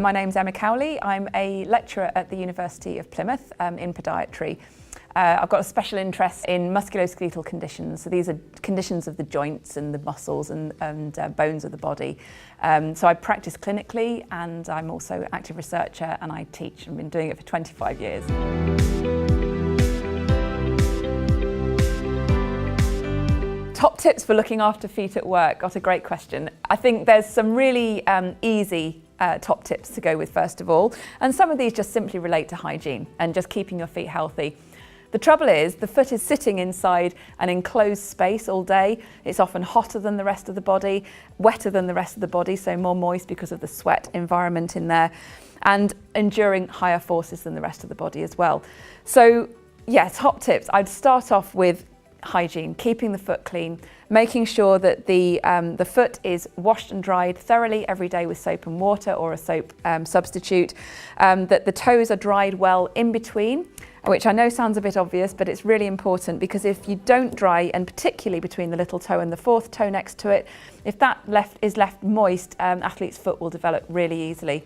my name's Emma Cowley. I'm a lecturer at the University of Plymouth in podiatry. I've got a special interest in musculoskeletal conditions. So these are conditions of the joints and the muscles and bones of the body. So I practice clinically, and I'm also an active researcher, and I teach. I've been doing it for 25 years. Top tips for looking after feet at work. Got a great question. I think there's some really easy top tips to go with first of all, and some of these just simply relate to hygiene and just keeping your feet healthy. The trouble is the foot is sitting inside an enclosed space all day. It's often hotter than the rest of the body, wetter than the rest of the body, so more moist because of the sweat environment in there, and enduring higher forces than the rest of the body as well. So yeah, top tips. I'd start off with hygiene, keeping the foot clean, making sure that the foot is washed and dried thoroughly every day with soap and water or a soap substitute, that the toes are dried well in between, which I know sounds a bit obvious, but it's really important, because if you don't dry, and particularly between the little toe and the fourth toe next to it, if that is left moist, athlete's foot will develop really easily.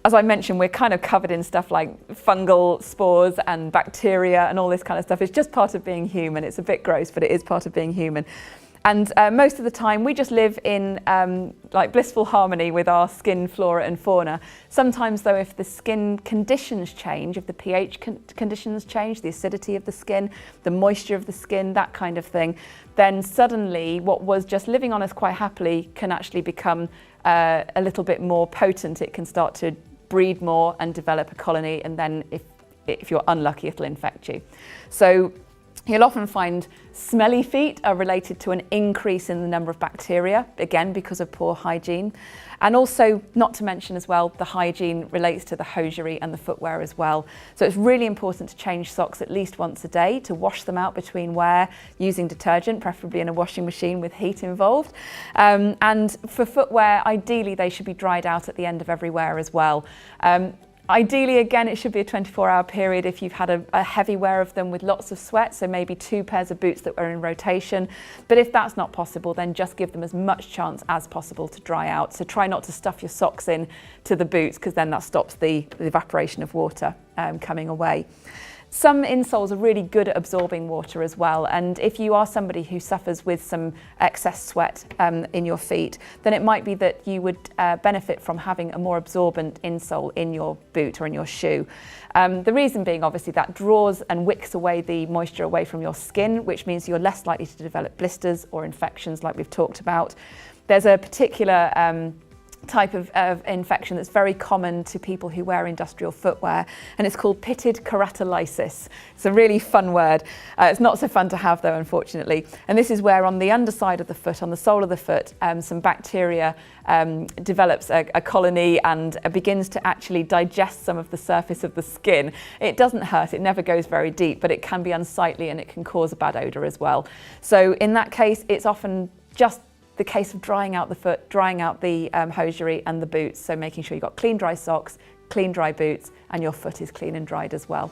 As I mentioned, we're kind of covered in stuff like fungal spores and bacteria and all this kind of stuff. It's just part of being human. It's a bit gross, but it is part of being human. And most of the time we just live in like blissful harmony with our skin flora and fauna. Sometimes though, if the skin conditions change, if the pH conditions change, the acidity of the skin, the moisture of the skin, that kind of thing, then suddenly what was just living on us quite happily can actually become a little bit more potent. It can start to breed more and develop a colony, and then if you're unlucky, it'll infect you. So you'll often find smelly feet are related to an increase in the number of bacteria, again because of poor hygiene. And also, not to mention as well, the hygiene relates to the hosiery and the footwear as well. So it's really important to change socks at least once a day, to wash them out between wear using detergent, preferably in a washing machine with heat involved. And for footwear, ideally they should be dried out at the end of every wear as well. Ideally, again, it should be a 24-hour period if you've had a heavy wear of them with lots of sweat, so maybe 2 pairs of boots that were in rotation. But if that's not possible, then just give them as much chance as possible to dry out. So try not to stuff your socks in to the boots, because then that stops the evaporation of water coming away. Some insoles are really good at absorbing water as well, and if you are somebody who suffers with some excess sweat in your feet, then it might be that you would benefit from having a more absorbent insole in your boot or in your shoe. The reason being, obviously, that draws and wicks away the moisture away from your skin, which means you're less likely to develop blisters or infections like we've talked about. There's a particular type of infection that's very common to people who wear industrial footwear, and it's called pitted keratolysis. It's a really fun word. It's not so fun to have though, unfortunately. And this is where on the underside of the foot, on the sole of the foot, some bacteria develops a colony and begins to actually digest some of the surface of the skin. It doesn't hurt, it never goes very deep, but it can be unsightly and it can cause a bad odour as well. So in that case, it's often just the case of drying out the foot, drying out the hosiery and the boots, so making sure you've got clean dry socks, clean dry boots, and your foot is clean and dried as well.